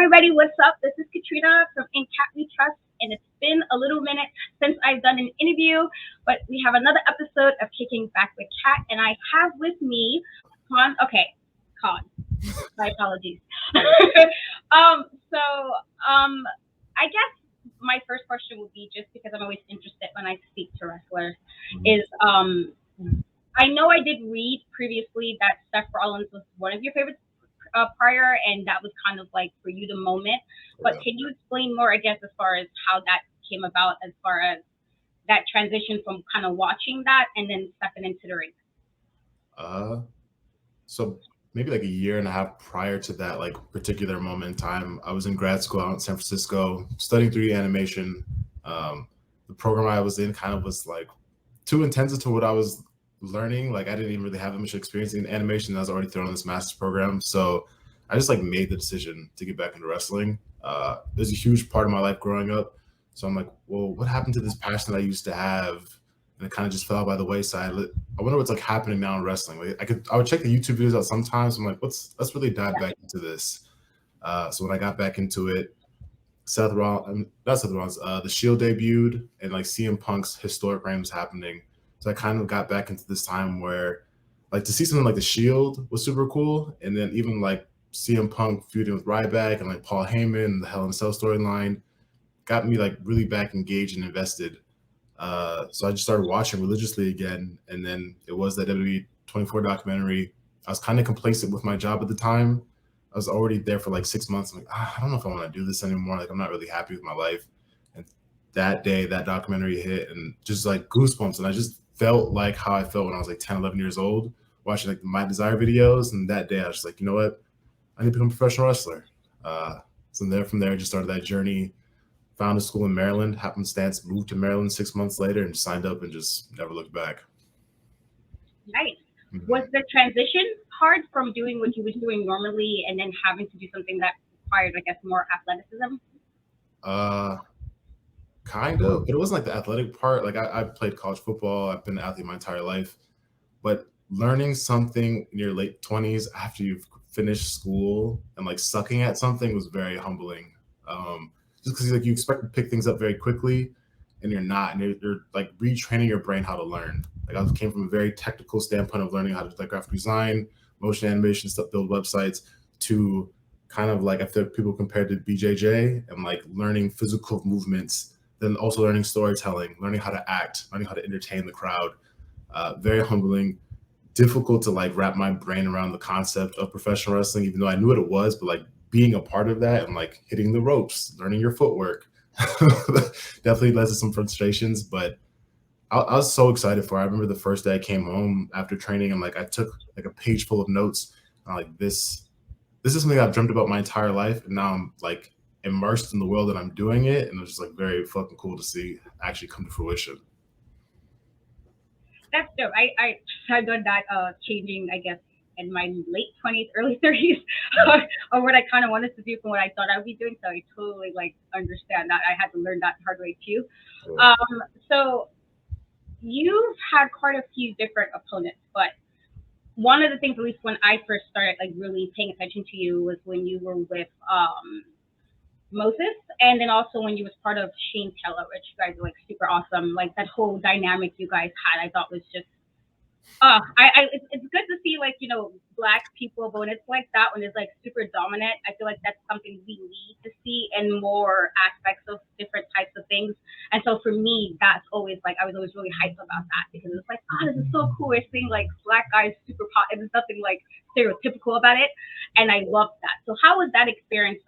everybody, what's up? This is Katrina from In Cat We Trust, and it's been a little minute since I've done an interview, but we have another episode of Kicking Back with Cat, and I have with me Kaun. Okay, Kaun. My apologies. I guess my first question would be, just because I'm always interested when I speak to wrestlers, is I know I did read previously that Seth Rollins was one of your favorites prior, and that was kind of like for you the moment. But can you explain more, I guess, as far as how that came about, as far as that transition from kind of watching that and then stepping into the ring? So maybe like a year and a half prior to that like particular moment in time, I was in grad school out in San Francisco studying 3D animation. The program I was in kind of was like too intensive to what I was learning. Like I didn't even really have that much experience in animation. I was already thrown in this master's program. So I just like made the decision to get back into wrestling. It was a huge part of my life growing up. So I'm like, well, what happened to this passion that I used to have? And it kind of just fell by the wayside. I wonder what's like happening now in wrestling. Like I would check the YouTube videos out sometimes. I'm like, let's really dive back into this. So when I got back into it, the Shield debuted, and like CM Punk's historic reign was happening. So I kind of got back into this time where like to see something like the Shield was super cool. And then even like CM Punk feuding with Ryback and like Paul Heyman and the Hell in a Cell storyline got me like really back engaged and invested. So I just started watching religiously again. And then it was that WWE 24 documentary. I was kind of complacent with my job at the time. I was already there for like 6 months. I'm like, I don't know if I want to do this anymore. Like, I'm not really happy with my life. And that day, that documentary hit and just like goosebumps. And I just felt like how I felt when I was like 10, 11 years old, watching like My Desire videos. And that day I was just like, you know what? I need to become a professional wrestler. So from there, I just started that journey. Found a school in Maryland, happenstance, moved to Maryland 6 months later and signed up and just never looked back. Nice. Mm-hmm. Was the transition hard from doing what you was doing normally and then having to do something that required, I guess, more athleticism? Kind of, but it wasn't like the athletic part. Like I played college football. I've been an athlete my entire life. But learning something in your late 20s after you've finished school and like sucking at something was very humbling. Just because like you expect to pick things up very quickly and you're not, and you're like retraining your brain how to learn. Like I came from a very technical standpoint of learning how to do like graphic design, motion animation stuff, build websites, to kind of like I feel like people compared to BJJ and like learning physical movements, then also learning storytelling, learning how to act, learning how to entertain the crowd. Very humbling, difficult to like wrap my brain around the concept of professional wrestling, even though I knew what it was, but like being a part of that and like hitting the ropes, learning your footwork, definitely led to some frustrations. But I was so excited for it. I remember the first day I came home after training and like I took like a page full of notes. And I'm like, this is something I've dreamt about my entire life, and now I'm like immersed in the world and I'm doing it, and it was just like very fucking cool to see actually come to fruition. That's dope. I had done that changing, I guess, in my late 20s, early 30s, or what I kind of wanted to do from what I thought I would be doing. So I totally like understand that. I had to learn that the hard way too. Sure. So you've had quite a few different opponents, but one of the things, at least when I first started like really paying attention to you, was when you were with Moses, and then also when you was part of Shane Taylor, which you guys were like super awesome. Like that whole dynamic you guys had, I thought was just it's good to see like, you know, Black people, but when it's like that, when it's like super dominant, I feel like that's something we need to see in more aspects of different types of things. And so for me, that's always like, I was always really hyped about that, because it's like, this is so cool. We're seeing like Black guys super pop, and there's nothing like stereotypical about it. And I love that. So how was that experience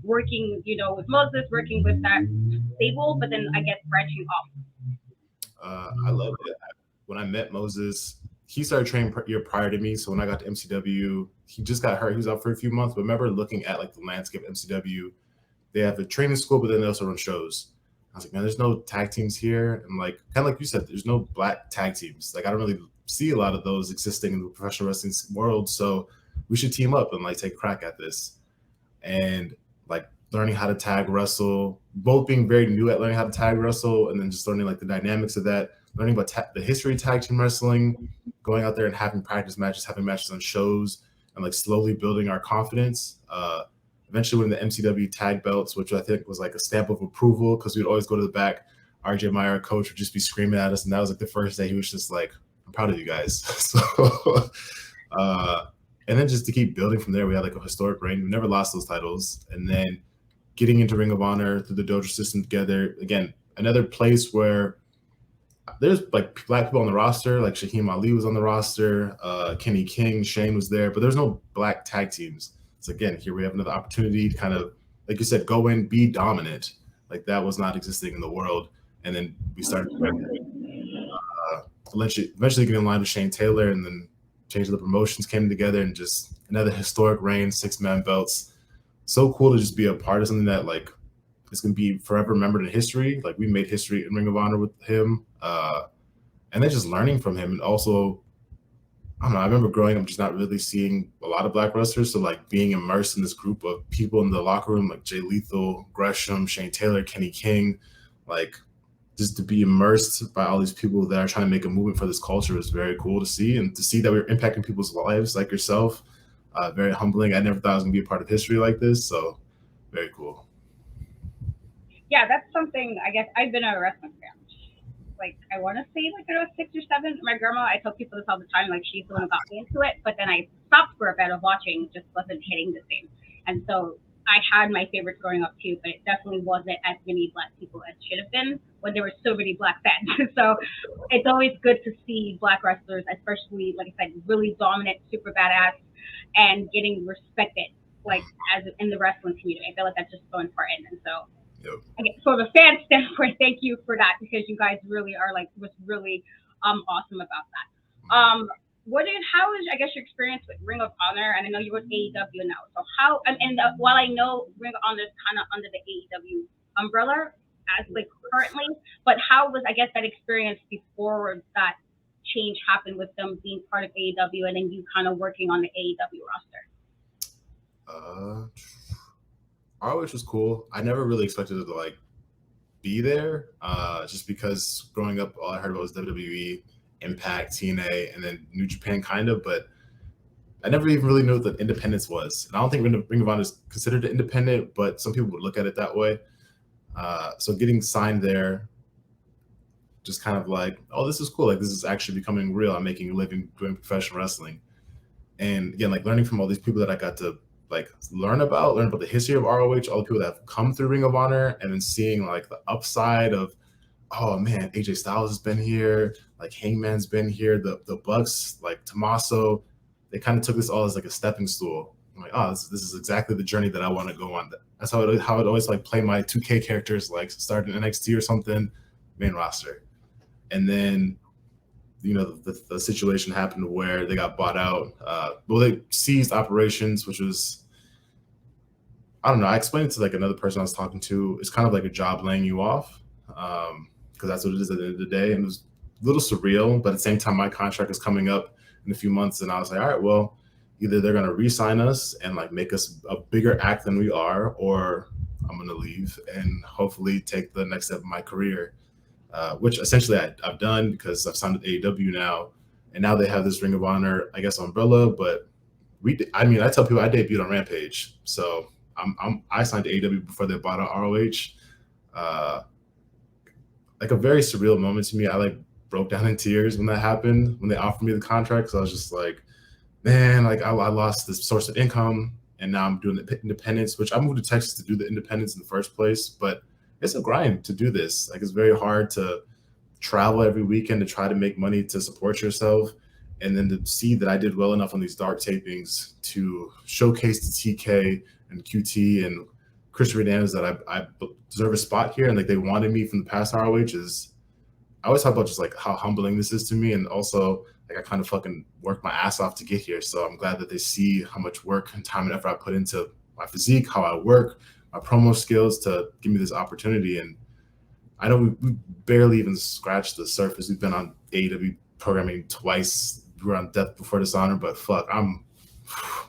working, you know, with Moses, working with that stable, but then I guess branching off? I loved it. When I met Moses, he started training a year prior to me. So when I got to MCW, he just got hurt. He was out for a few months. But I remember looking at like the landscape of MCW. They have a training school, but then they also run shows. I was like, man, there's no tag teams here. And like, kind of like you said, there's no Black tag teams. Like I don't really see a lot of those existing in the professional wrestling world. So we should team up and like take a crack at this. And like learning how to tag wrestle, both being very new at learning how to tag wrestle, and then just learning like the dynamics of that, learning about the history of tag team wrestling, going out there and having practice matches, having matches on shows, and like slowly building our confidence. eventually winning the MCW tag belts, which I think was like a stamp of approval because we'd always go to the back. RJ Meyer, our coach, would just be screaming at us, and that was like the first day he was just like, "I'm proud of you guys." So, and then just to keep building from there, we had like a historic reign. We never lost those titles, and then getting into Ring of Honor through the dojo system together. Again, another place where there's like black people on the roster, like Shaheem Ali was on the roster, Kenny King, Shane was there, but there's no black tag teams. So again, here we have another opportunity to kind of, like you said, go in, be dominant. Like that was not existing in the world. And then we started eventually getting in line with Shane Taylor, and then Change of the Promotions came together, and just another historic reign, 6-man belts. So cool to just be a part of something that like is going to be forever remembered in history. Like we made history in Ring of Honor with him, and then just learning from him. And also, I don't know, I remember growing up just not really seeing a lot of black wrestlers. So like being immersed in this group of people in the locker room, like Jay Lethal, Gresham, Shane Taylor, Kenny King, like just to be immersed by all these people that are trying to make a movement for this culture was very cool to see. And to see that we were impacting people's lives like yourself, very humbling. I never thought I was going to be a part of history like this. So very cool. Yeah, that's something, I guess, I've been a wrestling fan. Like, I want to say, like, I was 6 or 7. My grandma, I tell people this all the time, like, she's the one who got me into it. But then I stopped for a bit of watching, just wasn't hitting the same. And so I had my favorites growing up, too, but it definitely wasn't as many black people as should have been when there were so many black fans. So it's always good to see black wrestlers, especially, like I said, really dominant, super badass, and getting respected, like, as in the wrestling community. I feel like that's just so important. And so, Yep. Okay, so the fan standpoint, thank you for that, because you guys really are like was really awesome about that. How is, I guess, your experience with Ring of Honor? And I know you're with AEW now. So how, and while I know Ring of Honor is kind of under the AEW umbrella as like currently, but how was, I guess, that experience before that change happened with them being part of AEW and then you kind of working on the AEW roster? ROH was cool. I never really expected it to like be there, just because growing up, all I heard about was WWE, Impact, TNA, and then New Japan, kind of. But I never even really knew what the independence was. And I don't think Ring of Honor is considered independent, but some people would look at it that way. So getting signed there, just kind of like, oh, this is cool. Like this is actually becoming real. I'm making a living doing professional wrestling, and again, like learning from all these people that I got to like learn about the history of ROH, all the people that have come through Ring of Honor, and then seeing like the upside of, oh man, AJ Styles has been here, like Hangman's been here, the Bucks, like Tommaso, they kind of took this all as like a stepping stool. I'm like, oh, this is exactly the journey that I want to go on. That's how I'd always like play my 2K characters, like start in NXT or something, main roster. And then, you know, the situation happened where they got bought out. Well, they seized operations, which was, I don't know. I explained it to like another person I was talking to. It's kind of like a job laying you off, because that's what it is at the end of the day. And it was a little surreal, but at the same time, my contract is coming up in a few months, and I was like, all right, well, either they're gonna re-sign us and like make us a bigger act than we are, or I'm gonna leave and hopefully take the next step of my career, which essentially I've done because I've signed with AEW now, and now they have this Ring of Honor, I guess, umbrella. But I tell people I debuted on Rampage, so. I signed to AEW before they bought out ROH. Like a very surreal moment to me. I like broke down in tears when that happened, when they offered me the contract. So I was just like, man, like I lost this source of income, and now I'm doing the independence, which I moved to Texas to do the independence in the first place. But it's a grind to do this. Like it's very hard to travel every weekend to try to make money to support yourself. And then to see that I did well enough on these dark tapings to showcase to TK and QT and Chris Hernandez that I deserve a spot here, and like they wanted me from the past ROH is, I always talk about just like how humbling this is to me, and also like I kind of fucking worked my ass off to get here. So I'm glad that they see how much work and time and effort I put into my physique, how I work, my promo skills to give me this opportunity. And I know we barely even scratched the surface. We've been on AEW programming twice. We were on Death Before Dishonor, but fuck, I'm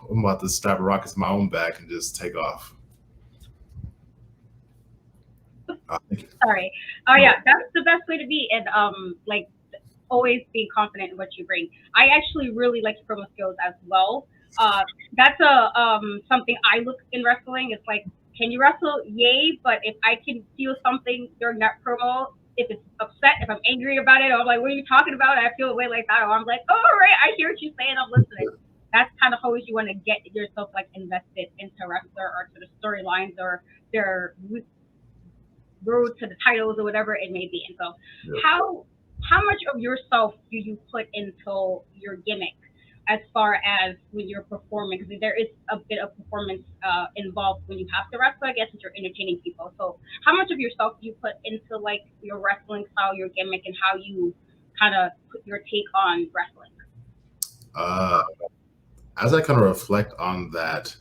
about to strap a rocket to my own back and just take off. Sorry. Oh yeah, that's the best way to be, and like always being confident in what you bring. I actually really like your promo skills as well. That's something I look in wrestling. It's like, can you wrestle? Yay! But if I can feel something during that promo, if it's upset, if I'm angry about it, or I'm like, what are you talking about? I feel a way like that, or I'm like, oh, all right, I hear what you're saying. I'm listening. That's kind of how you want to get yourself like invested into wrestler or to the storylines or their road to the titles or whatever it may be. And so, Yeah. how much of yourself do you put into your gimmick as far as when you're performing? Because there is a bit of performance involved when you have to wrestle, I guess, if you're entertaining people. So how much of yourself do you put into like your wrestling style, your gimmick, and how you kind of put your take on wrestling? Uh, as I kind of reflect on that,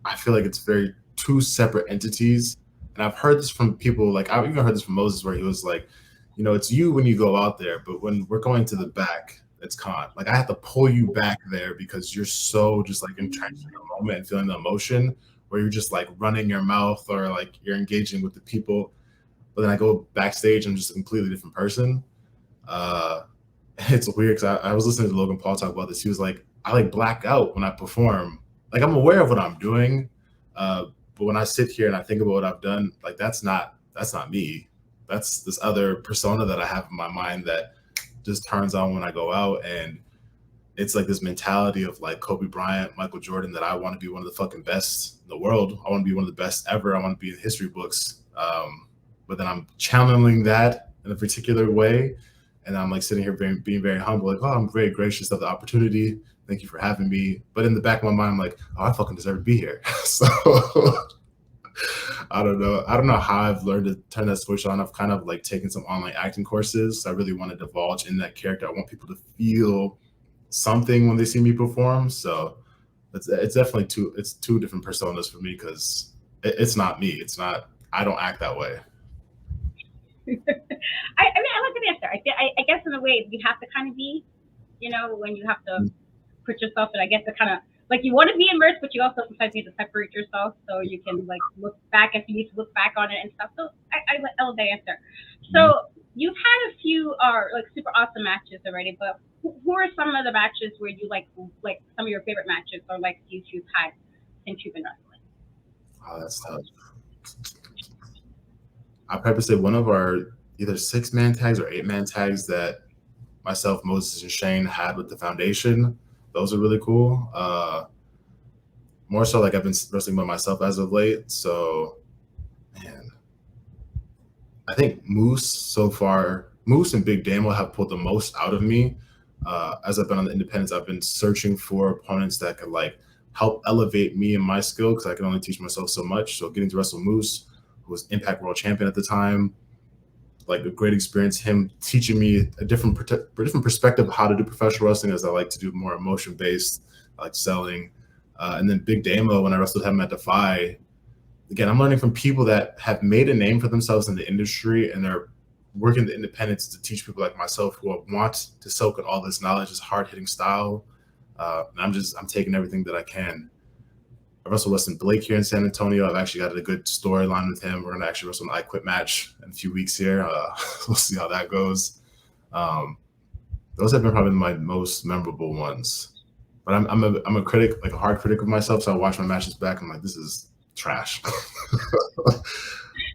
I feel like it's very two separate entities. And I've heard this from people, like I've even heard this from Moses, where he was like, you know, it's you when you go out there, but when we're going to the back, it's Kaun. Like I have to pull you back there because you're so just like entrenched in the moment and feeling the emotion where you're just like running your mouth or like you're engaging with the people. But then I go backstage, I'm just a completely different person. Uh, it's weird because I was listening to Logan Paul talk about this. He was like, I like black out when I perform. Like I'm aware of what I'm doing, but when I sit here and I think about what I've done, like that's not me. That's this other persona that I have in my mind that just turns on when I go out, and it's like this mentality of like Kobe Bryant, Michael Jordan, that I want to be one of the fucking best in the world. I want to be one of the best ever. I want to be in history books. But then I'm channeling that in a particular way. And I'm like sitting here being very humble, like, oh, I'm very gracious of the opportunity. Thank you for having me. But in the back of my mind, I'm like, oh, I fucking deserve to be here. So I don't know. I don't know how I've learned to turn that switch on. I've kind of like taken some online acting courses. I really want to divulge in that character. I want people to feel something when they see me perform. So it's definitely two different personas for me because it's not me. It's not. I don't act that way. I mean, I like the answer. I guess in a way you have to kind of be, when you have to put yourself in. I guess to kind of like you want to be immersed, but you also sometimes need to separate yourself so you can like look back if you need to look back on it and stuff. So I love the answer. So you've had a few like super awesome matches already, but who are some of the matches where you like some of your favorite matches or like you've had since you've been wrestling? Oh, that's tough. I'd probably say one of our either 6-man tags or 8-man tags that myself, Moses, and Shane had with the foundation. Those are really cool. More so like I've been wrestling by myself as of late. So, man, I think Moose and Big Damo have pulled the most out of me. As I've been on the independents, I've been searching for opponents that could like help elevate me and my skill because I can only teach myself so much. So getting to wrestle Moose, who was Impact World Champion at the time, like a great experience. Him teaching me a different perspective of how to do professional wrestling, as I like to do more emotion based, like selling. And then Big Damo, when I wrestled him at Defy, again, I'm learning from people that have made a name for themselves in the industry and they're working the independents to teach people like myself who want to soak in all this knowledge, this hard hitting style. And I'm taking everything that I can. I wrestled Weston Blake here in San Antonio. I've actually got a good storyline with him. We're going to actually wrestle an I Quit match in a few weeks here. We'll see how that goes. Those have been probably my most memorable ones. But I'm a critic, like a hard critic of myself. So I watch my matches back. I'm like, this is trash.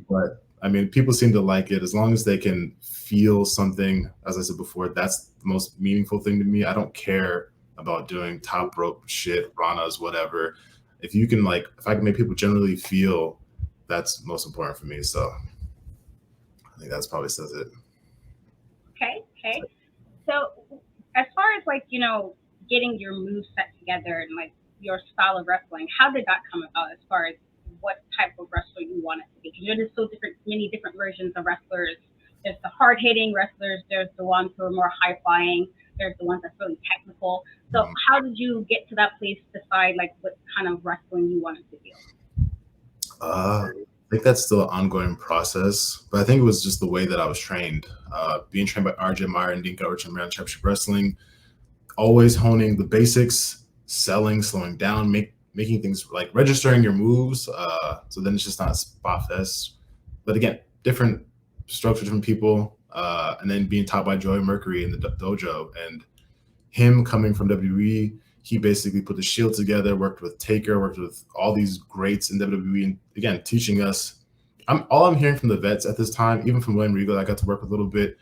But I mean, people seem to like it as long as they can feel something. As I said before, that's the most meaningful thing to me. I don't care about doing top rope shit, ranas, whatever. If you can if I can make people generally feel, that's most important for me. So I think that's probably says it. Okay. So as far as getting your moves set together and like your style of wrestling, how did that come about as far as what type of wrestler you want it to be? Because there's many different versions of wrestlers. There's the hard hitting wrestlers, there's the ones who are more high flying, there's the ones that's really technical. So how did you get to that place to decide like what kind of wrestling you wanted to do? I think that's still an ongoing process, but I think it was just the way that I was trained. Being trained by RJ Meyer and Dean Goverich and Championship Wrestling, always honing the basics, selling, slowing down, making things like registering your moves. So then it's just not a spot fest. But again, different strokes for different people. And then being taught by Joey Mercury in the dojo and him coming from WWE, he basically put the Shield together, worked with Taker, worked with all these greats in WWE, and again, teaching us. All I'm hearing from the vets at this time, even from William Regal, I got to work with a little bit.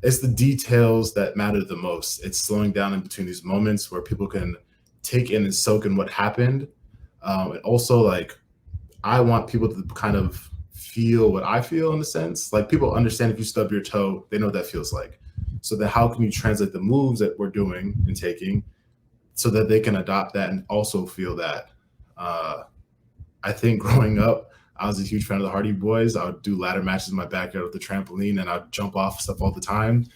It's the details that matter the most. It's slowing down in between these moments where people can take in and soak in what happened. And also, like, I want people to kind of feel what I feel in a sense. Like, people understand if you stub your toe, they know what that feels like. So then how can you translate the moves that we're doing and taking so that they can adopt that and also feel that? I think growing up, I was a huge fan of the Hardy Boys. I would do ladder matches in my backyard with the trampoline, and I'd jump off stuff all the time.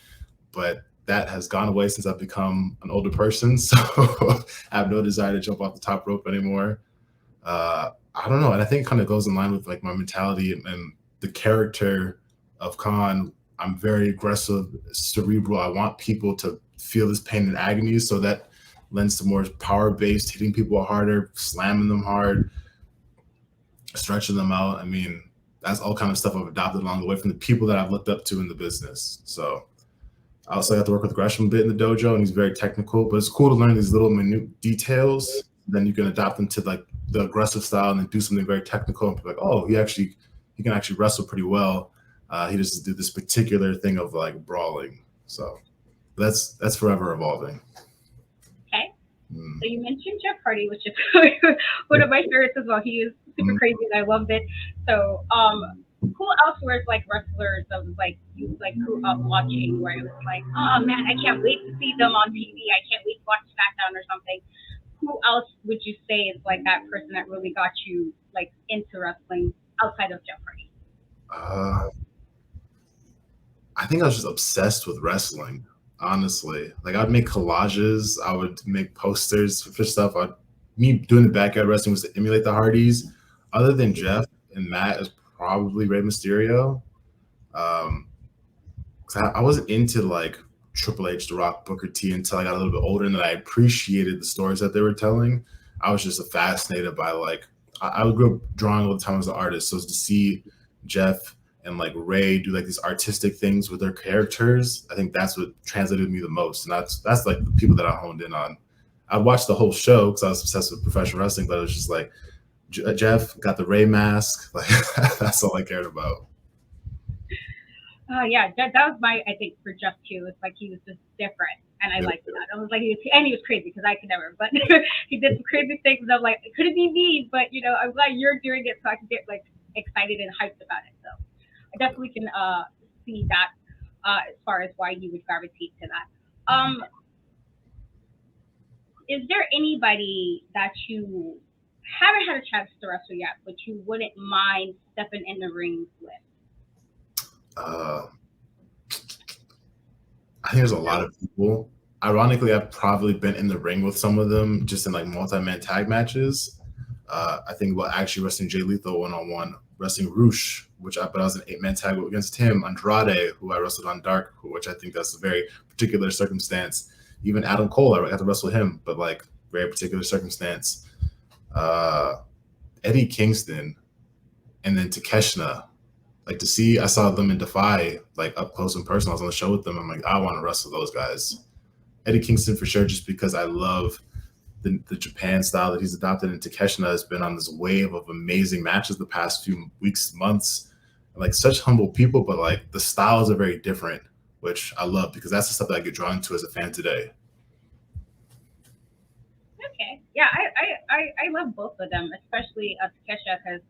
But that has gone away since I've become an older person. So I have no desire to jump off the top rope anymore. I don't know. And I think it kind of goes in line with like my mentality and the character of Kaun. I'm very aggressive, cerebral. I want people to feel this pain and agony. So that lends to more power-based, hitting people harder, slamming them hard, stretching them out. I mean, that's all kind of stuff I've adopted along the way from the people that I've looked up to in the business. So I also got to work with Gresham a bit in the dojo, and he's very technical, but it's cool to learn these little minute details. Then you can adopt them to like the aggressive style and then do something very technical and be like, oh, he can actually wrestle pretty well. He doesn't do this particular thing of like brawling. So that's forever evolving. Okay. So you mentioned Jeff Hardy, which is one of my favorites as well. He is super crazy and I loved it. So who else were like wrestlers of like you like grew up watching where it was like, oh man, I can't wait to see them on TV. I can't wait to watch SmackDown or something. Who else would you say is like that person that really got you like into wrestling outside of Jeff Hardy? I think I was just obsessed with wrestling, honestly. Like I'd make collages, I would make posters for stuff. Me doing the backyard wrestling was to emulate the Hardys. Other than Jeff and Matt, is probably Rey Mysterio. Because I wasn't into like Triple H, The Rock, Booker T until I got a little bit older, and then I appreciated the stories that they were telling. I was just fascinated by like I would grow up drawing all the time as an artist, so to see Jeff and like Ray do like these artistic things with their characters, I think that's what translated me the most, and that's like the people that I honed in on. I watched the whole show because I was obsessed with professional wrestling, but it was just like Jeff got the Ray mask, like that's all I cared about. Yeah, that was my, I think, for Jeff too. It's like he was just different, and I liked that. I was like, he was crazy because I could never, but he did some crazy things. And I'm like, it couldn't be me, but you know, I'm glad you're doing it, so I can get like excited and hyped about it. So I definitely can see that as far as why you would gravitate to that. Is there anybody that you haven't had a chance to wrestle yet, but you wouldn't mind stepping in the ring with? I think there's a lot of people. Ironically, I've probably been in the ring with some of them just in like multi-man tag matches. I think about actually wrestling Jay Lethal one-on-one, wrestling Roosh, but I was an 8-man tag against him, Andrade, who I wrestled on Dark, which I think that's a very particular circumstance. Even Adam Cole, I got to wrestle him, but like very particular circumstance. Eddie Kingston, and then Takeshna. Like I saw them in Defy, like up close and personal. I was on the show with them. I'm like, I want to wrestle those guys. Eddie Kingston for sure, just because I love the Japan style that he's adopted. And Takeshna has been on this wave of amazing matches the past few weeks, months. And like such humble people, but like the styles are very different, which I love because that's the stuff that I get drawn to as a fan today. Okay. Yeah, I love both of them, especially Takeshna, because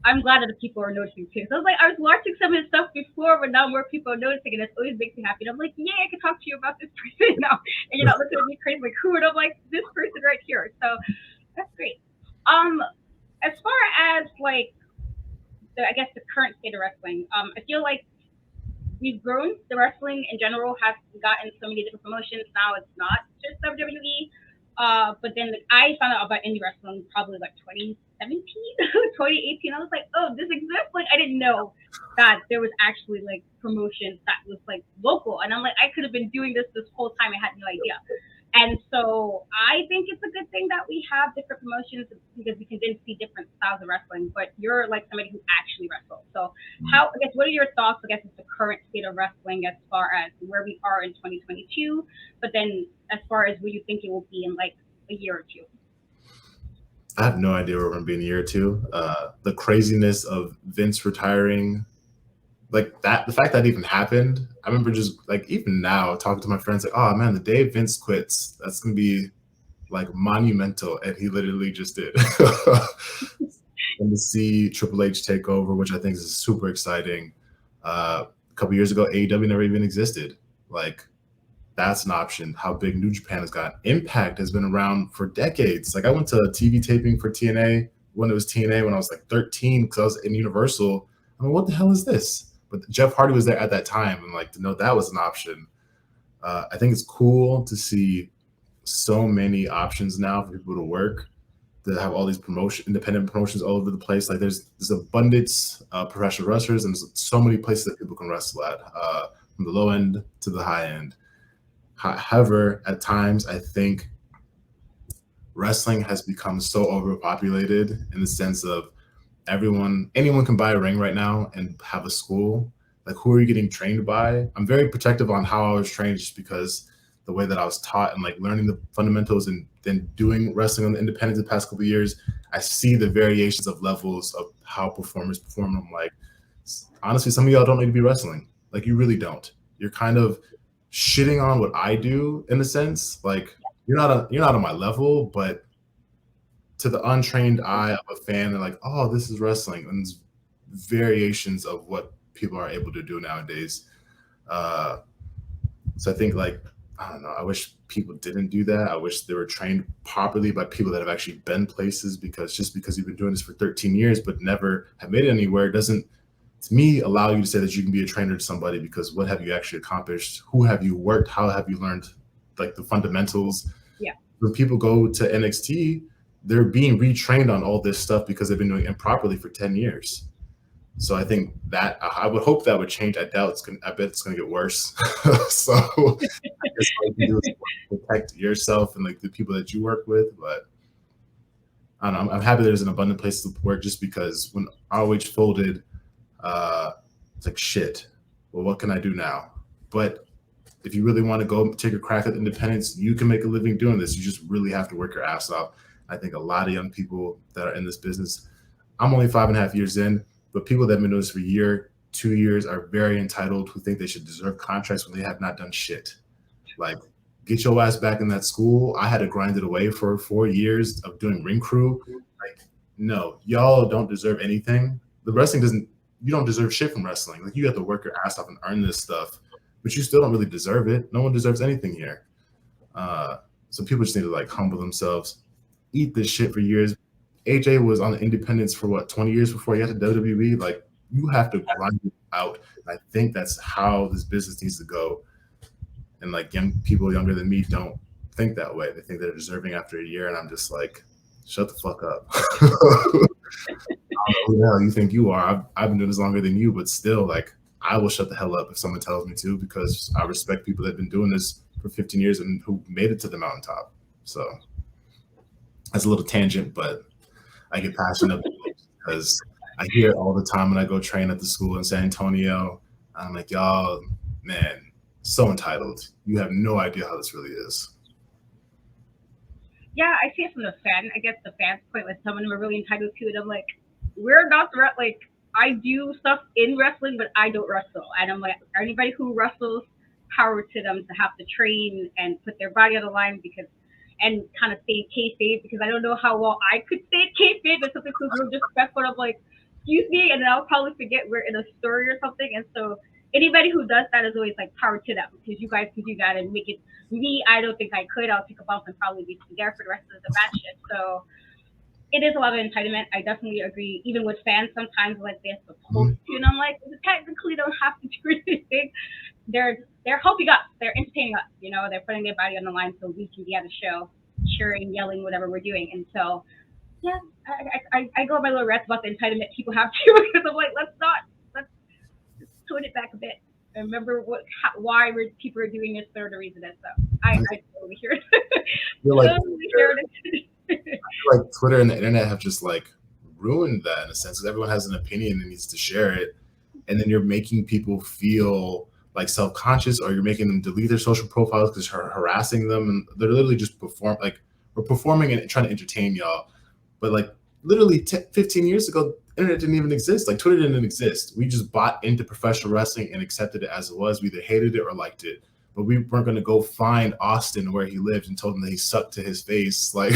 I'm glad that the people are noticing too. So I was watching some of his stuff before, but now more people are noticing, and it always makes me happy. And I'm like, yeah, I can talk to you about this person now, and you're not looking at me crazy like who? And I'm like, this person right here. So that's great. As far as like, I guess the current state of wrestling, I feel like we've grown. The wrestling in general has gotten so many different promotions. Now it's not just WWE. But then I found out about indie wrestling probably like 2017, 2018. I was like, oh, this exists? Like, I didn't know that there was actually like promotions that was like local. And I'm like, I could have been doing this whole time. I had no idea. And so I think it's a good thing that we have different promotions because we can then see different styles of wrestling. But you're like somebody who actually wrestles. So how, I guess, what are your thoughts, I guess, is the current state of wrestling as far as where we are in 2022, but then as far as where you think it will be in like a year or two? I have no idea where we're going to be in a year or two. The craziness of Vince retiring, like that, the fact that even happened, I remember just like even now talking to my friends, like, oh man, the day Vince quits, that's going to be like monumental. And he literally just did. And to see Triple H take over, which I think is super exciting. A couple years ago, AEW never even existed. Like, that's an option. How big New Japan has got. Impact has been around for decades. Like, I went to a TV taping for TNA when it was TNA when I was like 13 because I was in Universal. I mean, what the hell is this? But Jeff Hardy was there at that time, and like to know that was an option. I think it's cool to see so many options now for people to work. That have all these independent promotions all over the place. Like there's abundance of professional wrestlers, and there's so many places that people can wrestle at, from the low end to the high end. However, at times I think wrestling has become so overpopulated in the sense of anyone can buy a ring right now and have a school. Like, who are you getting trained by? I'm very protective on how I was trained just because the way that I was taught and like learning the fundamentals and then doing wrestling on the independents the past couple of years, I see the variations of levels of how performers perform. I'm like, honestly, some of y'all don't need to be wrestling. Like, you really don't. You're kind of shitting on what I do in a sense. Like, you're not on my level, but to the untrained eye of a fan, they're like, oh, this is wrestling. And there's variations of what people are able to do nowadays. So I think, like, I don't know, I wish people didn't do that. I wish they were trained properly by people that have actually been places, because just because you've been doing this for 13 years but never have made it anywhere doesn't, to me, allow you to say that you can be a trainer to somebody, because what have you actually accomplished? Who have you worked? How have you learned like the fundamentals? Yeah. When people go to NXT, they're being retrained on all this stuff because they've been doing it improperly for 10 years. So I think that I would hope that would change. I doubt I bet it's gonna get worse. So I guess all you can do is protect yourself and like the people that you work with. But I don't know. I'm happy there's an abundant place to work, just because when ROH folded, it's like, shit. Well, what can I do now? But if you really want to go take a crack at independence, you can make a living doing this. You just really have to work your ass off. I think a lot of young people that are in this business, I'm only 5.5 years in, but people that have been doing this for a year, 2 years are very entitled, who think they should deserve contracts when they have not done shit. Like, get your ass back in that school. I had to grind it away for 4 years of doing ring crew. Like, no, y'all don't deserve anything. The wrestling doesn't, you don't deserve shit from wrestling. Like, you have to work your ass off and earn this stuff, but you still don't really deserve it. No one deserves anything here. So people just need to like humble themselves, eat this shit for years. AJ was on the independents for what, 20 years before he got to WWE. Like, you have to grind it out. And I think that's how this business needs to go. And like, young people younger than me don't think that way. They think they're deserving after a year, and I'm just like, shut the fuck up. I don't know who the hell you think you are. I've been doing this longer than you, but still, like, I will shut the hell up if someone tells me to, because I respect people that have been doing this for 15 years and who made it to the mountaintop. So that's a little tangent, but I get passionate because I hear it all the time when I go train at the school in San Antonio. I'm like, y'all, man, so entitled. You have no idea how this really is. Yeah, I see it from the fan. I guess the fans' point, when some of them are really entitled to it. I'm like, we're not like, I do stuff in wrestling, but I don't wrestle. And I'm like, anybody who wrestles, power to them to have to train and put their body on the line, because, and kind of stay kayfabe, because I don't know how well I could stay kayfabe if something feels real disrespectful. I'm like, excuse me, and then I'll probably forget we're in a story or something. And so anybody who does that is always like, power to them, because you guys can do that and make it. Me, I don't think I could. I'll take a bump and probably be there for the rest of the match. So it is a lot of entitlement. I definitely agree. Even with fans, sometimes like they're supposed to, and I'm like, they technically don't have to do anything. They're helping us. They're entertaining us. You know, they're putting their body on the line so we can be at a show, cheering, yelling, whatever we're doing. And so, yeah, I go on my little rant about the entitlement people have too, because I'm like, let's tone it back a bit. I remember why people are doing this for the reason is. So I totally hear it. Feel like Totally hear it. like Twitter and the internet have just like ruined that in a sense, because everyone has an opinion and needs to share it, and then you're making people feel like self-conscious, or you're making them delete their social profiles because you're harassing them, and they're literally just we're performing and trying to entertain y'all. But like literally 15 years ago, internet didn't even exist. Like Twitter didn't exist. We just bought into professional wrestling and accepted it as it was. We either hated it or liked it. But we weren't going to go find Austin where he lived and told him that he sucked to his face. Like,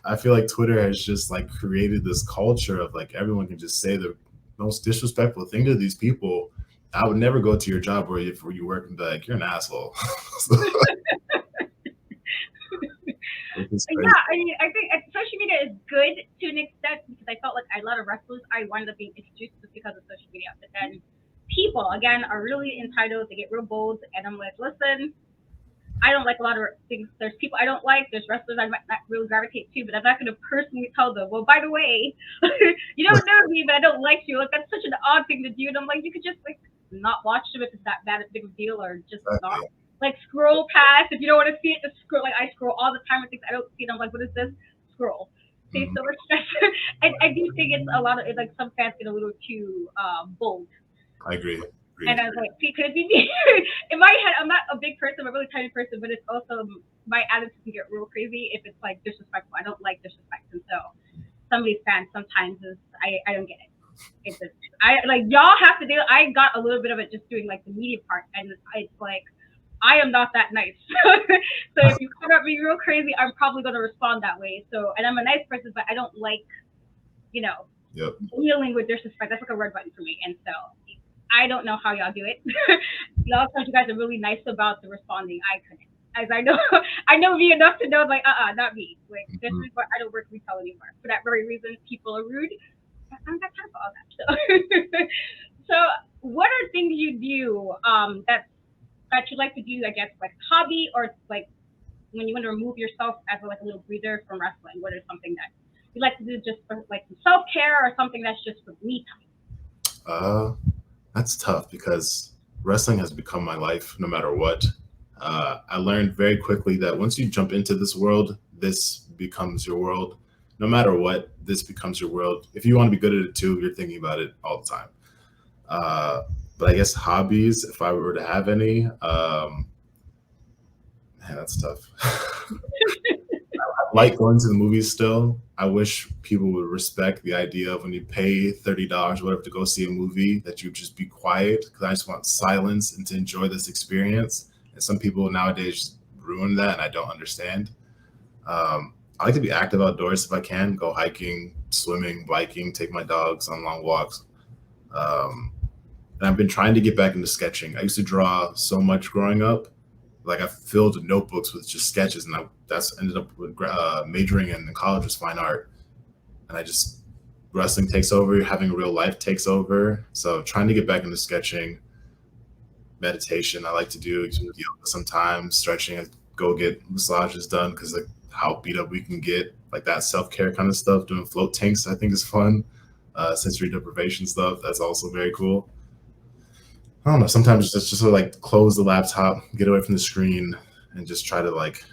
I feel like Twitter has just like created this culture of like everyone can just say the most disrespectful thing to these people. I would never go to your job where you work and be like, you're an asshole. Yeah, I mean, I think social media is good to an extent because I felt like a lot of wrestlers I wound up being introduced just because of social media. But then people, again, are really entitled. They get real bold, and I'm like, listen, I don't like a lot of things. There's people I don't like. There's wrestlers I might not really gravitate to, but I'm not going to personally tell them, well, by the way, you don't know me, but I don't like you. Like, that's such an odd thing to do. And I'm like, you could just like not watch them if it's that bad a big of a deal, or just not. Like, scroll past. If you don't want to see it, just scroll. Like, I scroll all the time with things I don't see, and I'm like, what is this? Scroll. Saves so much stress. I do think it's a lot of, like, some fans get a little too bold. I agree. And I was like, see, could it be me? In my head, I'm not a big person, I'm a really tiny person, but it's also my attitude can get real crazy if it's like disrespectful. I don't like disrespect, and so some of these fans sometimes I don't get it. It's just, like, y'all have to do. I got a little bit of it just doing like the media part, and it's like, I am not that nice. So if you come at me real crazy, I'm probably going to respond that way. So, and I'm a nice person, but I don't like, dealing with disrespect. That's like a red button for me. And so I don't know how y'all do it. A lot of times you guys are really nice about the responding. I couldn't. As I know me enough to know, like, not me. Like, this is what I don't work retail anymore. For that very reason, people are rude. I don't got time for all that. So what are things you do that you like to do, I guess, like hobby, or like when you want to remove yourself as like a little breather from wrestling? What is something that you like to do just for like some self-care, or something that's just for me time? That's tough because wrestling has become my life no matter what. I learned very quickly that once you jump into this world, this becomes your world. No matter what, this becomes your world. If you want to be good at it too, you're thinking about it all the time. But I guess hobbies, if I were to have any, man, that's tough. I like going to the movies still. I wish people would respect the idea of when you pay $30 or whatever to go see a movie, that you just be quiet, because I just want silence and to enjoy this experience. And some people nowadays ruin that, and I don't understand. I like to be active outdoors if I can, go hiking, swimming, biking, take my dogs on long walks. And I've been trying to get back into sketching. I used to draw so much growing up. Like, I filled notebooks with just sketches, and that's ended up with majoring in college was fine art. And wrestling takes over, having real life takes over. So trying to get back into sketching, meditation. I like to do yoga sometimes, stretching, and go get massages done, because like how beat up we can get, like that self-care kind of stuff. Doing float tanks, I think, is fun. Sensory deprivation stuff, that's also very cool. I don't know. Sometimes it's just like close the laptop, get away from the screen, and just try to like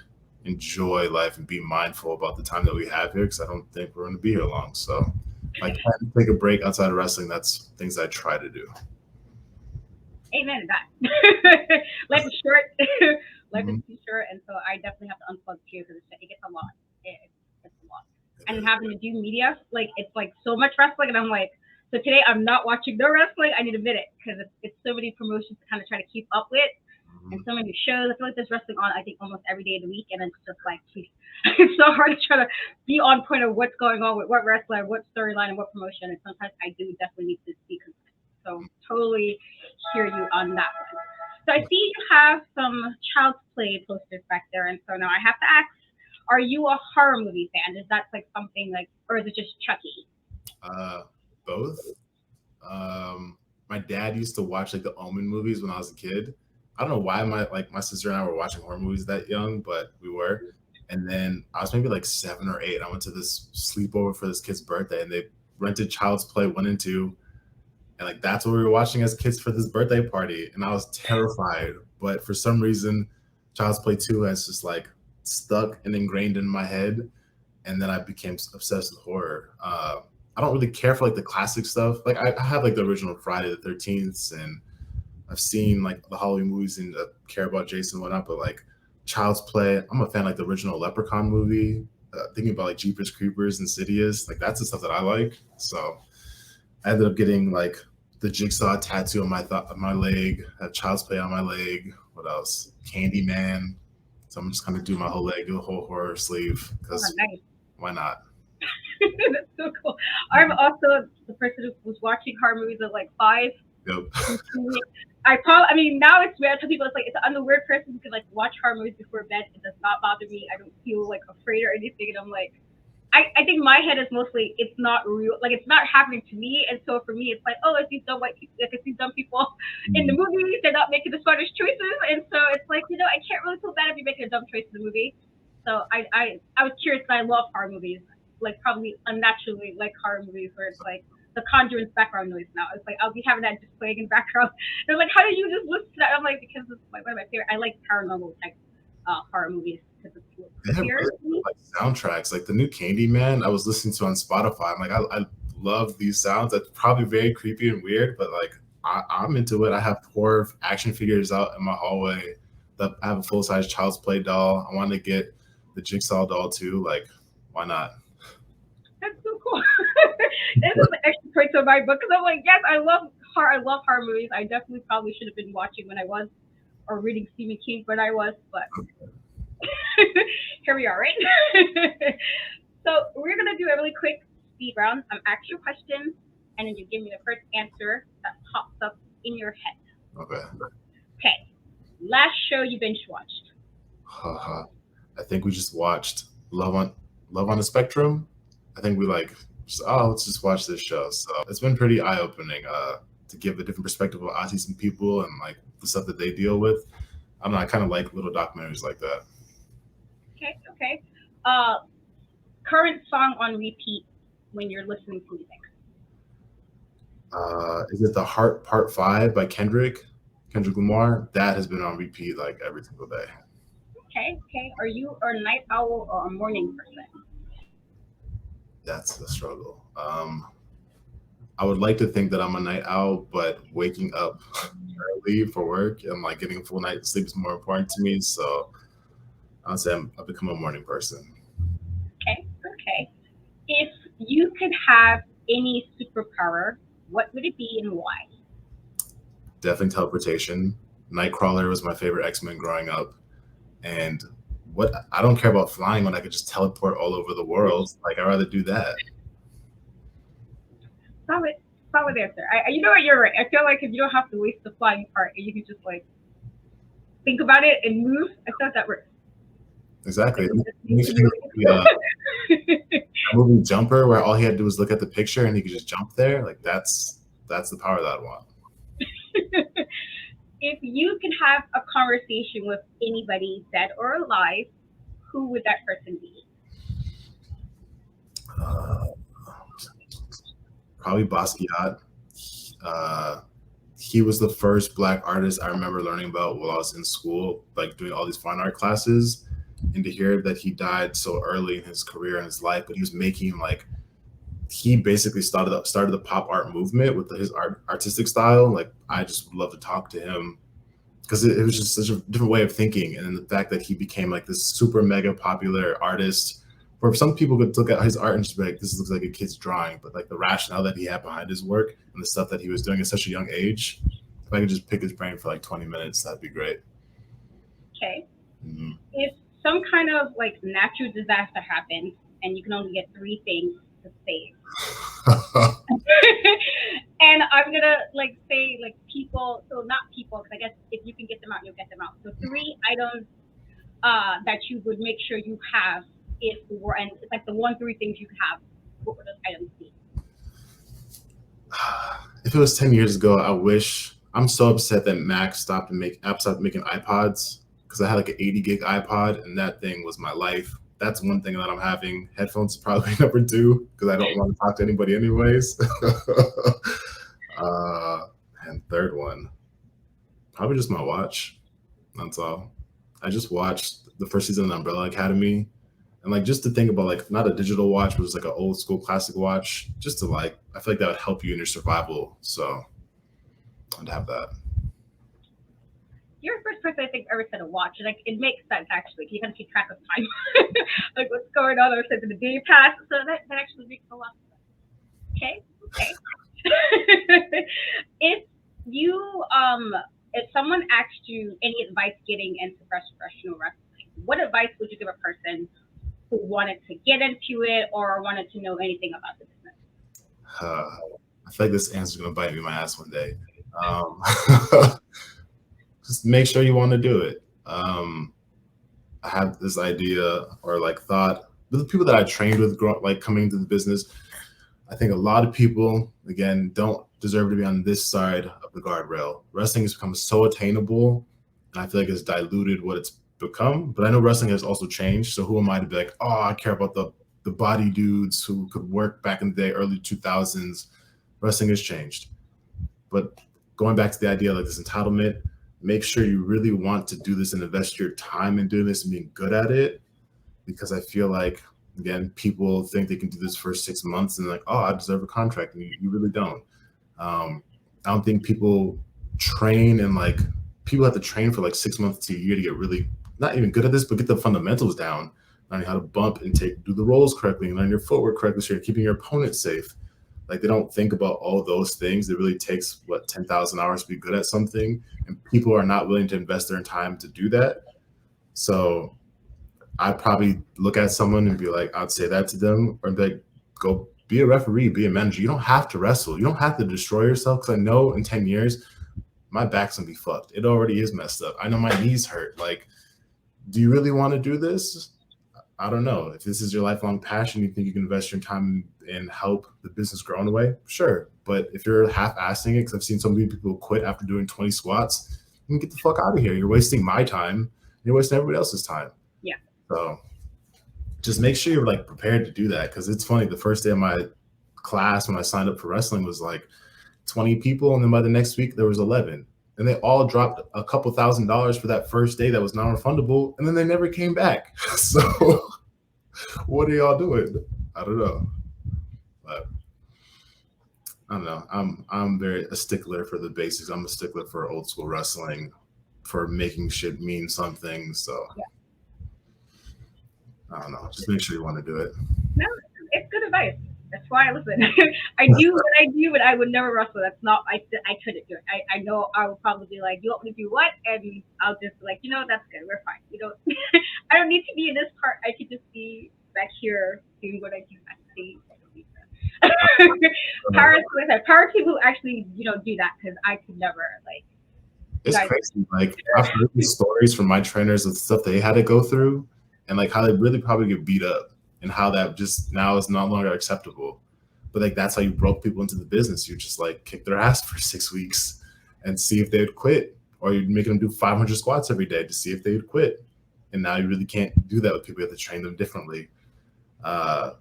enjoy life and be mindful about the time that we have here, because I don't think we're going to be here long. So if I can take a break outside of wrestling, that's things I try to do. Amen to that. Life is short. Life is too short, and so I definitely have to unplug too, because it gets a lot. It's a lot. And having to do media, like, it's like so much wrestling, and I'm like, so today I'm not watching no wrestling. I need a minute, because it's so many promotions to kind of try to keep up with, and so many shows. I feel like there's wrestling on, I think, almost every day of the week, and it's just like, geez, it's so hard to try to be on point of what's going on with what wrestler, what storyline, and what promotion. And sometimes I do definitely need to be consistent. So totally hear you on that one. So I see you have some Child's Play posters back there, and so now I have to ask, are you a horror movie fan? Is that like something like, or is it just Chucky? Both. My dad used to watch like the Omen movies when I was a kid. I don't know why my sister and I were watching horror movies that young, but we were. And then I was maybe like 7 or 8. I went to this sleepover for this kid's birthday, and they rented Child's Play 1 and 2. And like that's what we were watching as kids for this birthday party, and I was terrified. But for some reason, Child's Play 2 has just like stuck and ingrained in my head, and then I became obsessed with horror. I don't really care for like the classic stuff. Like I have like the original Friday the 13th, and I've seen like the Halloween movies and care about Jason and whatnot. But like Child's Play, I'm a fan of like the original Leprechaun movie. Thinking about like Jeepers Creepers, Insidious, like that's the stuff that I like. So I ended up getting like the Jigsaw tattoo on my leg, Child's Play on my leg. What else? Candyman. So I'm just kind of do my whole leg, do a whole horror sleeve because nice. Why not? That's so cool. I'm also the person who was watching horror movies at like 5. Yep. I mean, now it's weird. I tell people it's like I'm the weird person who can like watch horror movies before bed. It does not bother me. I don't feel like afraid or anything. And I'm like, I think my head is mostly it's not real, like it's not happening to me. And so for me, it's like, oh, it's these dumb white people, like it's these dumb people in the movies. They're not making the smartest choices, and so it's like, you know, I can't really feel bad if you're making a dumb choice in the movie. So I was curious, and I love horror movies, like probably unnaturally like horror movies where it's like the Conjuring's background noise now. It's like I'll be having that just playing in the background. They're like, how do you just listen to that? I'm like, because it's like one of my favorite. I like paranormal type horror movies. They have really like soundtracks, like the new Candyman I was listening to on Spotify. I'm like, I love these sounds. That's probably very creepy and weird, but like I'm into it. I have horror action figures out in my hallway. I have a full-size Child's Play doll. I want to get the Jigsaw doll too. Like, why not? That's so cool. This is an extra point to my book because I'm like, yes, I love horror movies. I definitely probably should have been watching when I was, or reading Stephen King when I was, but here we are, right? So we're gonna do a really quick speed round. I'm asking you a question, and then you give me the first answer that pops up in your head. Okay. Okay. Last show you binge watched? I think we just watched Love on the Spectrum. I think we like, let's just watch this show. So it's been pretty eye-opening to give a different perspective of autism people and like the stuff that they deal with. I don't know, I kind of like little documentaries like that. Okay. Current song on repeat when you're listening to music? Is it The Heart Part 5 by Kendrick Lamar? That has been on repeat like every single day. Okay. Are you a night owl or a morning person? That's the struggle. I would like to think that I'm a night owl, but waking up early for work and like getting a full night's sleep is more important to me. So I'd say I've become a morning person. Okay. If you could have any superpower, what would it be and why? Definitely teleportation. Nightcrawler was my favorite X-Men growing up. And I don't care about flying when I could just teleport all over the world. Like I'd rather do that. Solid answer. You know what, you're right. I feel like if you don't have to waste the flying part and you can just like think about it and move, I thought that works. Exactly. Movie Jumper, where all he had to do was look at the picture and he could just jump there. Like that's the power that I want. If you could have a conversation with anybody, dead or alive, who would that person be? Probably Basquiat. He was the first Black artist I remember learning about while I was in school, like doing all these fine art classes. And to hear that he died so early in his career and his life, but he was making like, he basically started the pop art movement with his artistic style. Like I just would love to talk to him because it was just such a different way of thinking. And then the fact that he became like this super mega popular artist, where some people could look at his art and just be like, this looks like a kid's drawing, but like the rationale that he had behind his work and the stuff that he was doing at such a young age, if I could just pick his brain for like 20 minutes, that'd be great. Okay. Mm-hmm. If some kind of like natural disaster happens and you can only get 3 things to save. And I'm gonna like say like people, so not people, because I guess if you can get them out, you'll get them out. So 3 items that you would make sure you have if we were, and it's like the 3 things you have. What would those items be? If it was 10 years ago, I'm so upset that Mac stopped making iPods, because I had like an 80 gig iPod and that thing was my life. That's one thing that I'm having. Headphones is probably number 2 because I don't want to talk to anybody anyways. third one? Probably just my watch. That's all. I just watched the first season of the Umbrella Academy. And like just to think about like not a digital watch, but it's like an old school classic watch, just to like I feel like that would help you in your survival. So I'd have that. You're the first person I think ever said a watch, and like it makes sense actually. You can keep track of time, like what's going on, or something the day pass. So that actually makes a lot of sense. Okay. If you if someone asked you any advice getting into professional wrestling, what advice would you give a person who wanted to get into it or wanted to know anything about the business? I feel like this answer is gonna bite me in my ass one day. Just make sure you want to do it. I have this idea or like thought with the people that I trained with, like coming into the business. I think a lot of people, again, don't deserve to be on this side of the guardrail. Wrestling has become so attainable, and I feel like it's diluted what it's become. But I know wrestling has also changed. So who am I to be like, oh, I care about the body dudes who could work back in the day, early 2000s. Wrestling has changed. But going back to the idea of like this entitlement, make sure you really want to do this and invest your time in doing this and being good at it. Because I feel like, again, people think they can do this for 6 months and like, oh, I deserve a contract. And you really don't. I don't think people train and like people have to train for like 6 months to a year to get really not even good at this, but get the fundamentals down, learning how to bump and do the rolls correctly and learn your footwork correctly so you're keeping your opponent safe. Like they don't think about all those things. It really takes 10,000 hours to be good at something, and people are not willing to invest their time to do that. So I'd probably look at someone and be like, I'd say that to them, or be like, go be a referee, be a manager. You don't have to wrestle. You don't have to destroy yourself. Because I know in 10 years, my back's gonna be fucked. It already is messed up. I know my knees hurt. Like, do you really want to do this? I don't know. If this is your lifelong passion, you think you can invest your time and help the business grow in a way? Sure. But if you're half-assing it, because I've seen so many people quit after doing 20 squats, you can get the fuck out of here. You're wasting my time. You're wasting everybody else's time. Yeah. So just make sure you're like prepared to do that. Because it's funny, the first day of my class when I signed up for wrestling was like 20 people. And then by the next week, there was 11. And they all dropped a couple $1,000s for that first day that was non-refundable, and then they never came back. So what are y'all doing? I don't know. But I don't know. I'm very a stickler for the basics. I'm a stickler for old school wrestling, for making shit mean something. So yeah. I don't know. Just make sure you want to do it. No, it's good advice. That's why I listen. I do what I do, but I would never wrestle. That's not. I couldn't do it. I know I would probably be like, you want me to do what? And I'll just be like, that's good. We're fine. You don't. I don't need to be in this part. I could just be back here doing what I do. I don't need that. Power people who actually do that, because I could never like. It's crazy. Like I've heard these stories from my trainers of stuff they had to go through, and like how they really probably get beat up. And how that just now is no longer acceptable. But like that's how you broke people into the business. You just like kick their ass for 6 weeks and see if they would quit. Or you'd make them do 500 squats every day to see if they would quit. And now you really can't do that with people. You have to train them differently. Again,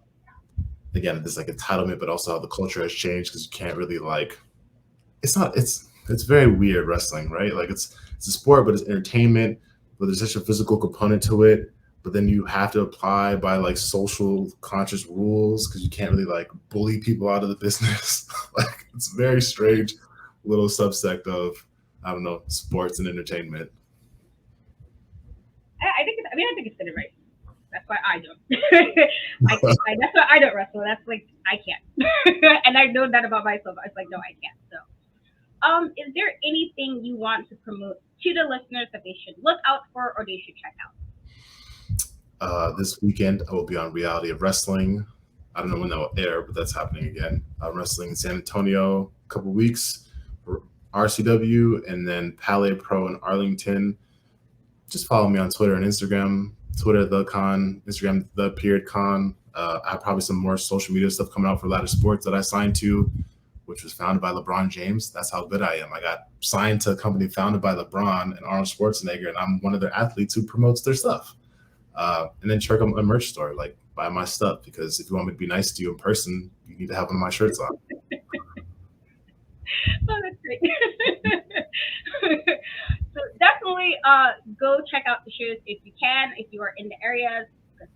there's like entitlement, but also how the culture has changed, because you can't really like it's very weird wrestling, right? Like it's a sport, but it's entertainment, but there's such a physical component to it. But then you have to apply by like social conscious rules, because you can't really like bully people out of the business. Like it's a very strange little subsect of, I don't know, sports and entertainment. I think it's good advice. That's why I don't. That's why I don't wrestle. That's like, I can't. And I know that about myself. I was like, no, I can't. So, is there anything you want to promote to the listeners that they should look out for or they should check out? This weekend, I will be on Reality of Wrestling. I don't know when that will air, but that's happening again. I'm wrestling in San Antonio a couple weeks for RCW, and then Palais Pro in Arlington. Just follow me on Twitter and Instagram. Twitter, the Kaun, Instagram, the Kaun. I have probably some more social media stuff coming out for Ladder Sports that I signed to, which was founded by LeBron James. That's how good I am. I got signed to a company founded by LeBron and Arnold Schwarzenegger, and I'm one of their athletes who promotes their stuff. And then check out my merch store, like buy my stuff, because if you want me to be nice to you in person, you need to have one of my shirts on. Oh, that's great. So definitely go check out the shows if you can, if you are in the areas.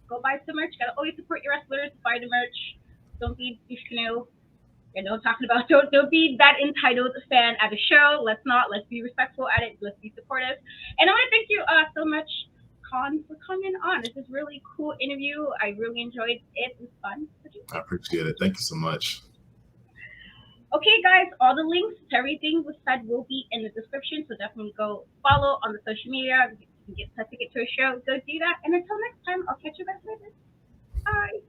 Go buy some merch. Gotta always support your wrestlers. Buy the merch. Don't be you know, talking about don't be that entitled fan at a show. Let's not. Let's be respectful at it. Let's be supportive. And I want to thank you so much, Kaun, for coming on. This is really cool interview. I really enjoyed it. It was fun. I appreciate it. Thank you so much. Okay, guys, all the links to everything was said will be in the description, so definitely go follow on the social media. You can get a ticket to a show. Go do that. And until next time, I'll catch you guys later. Bye.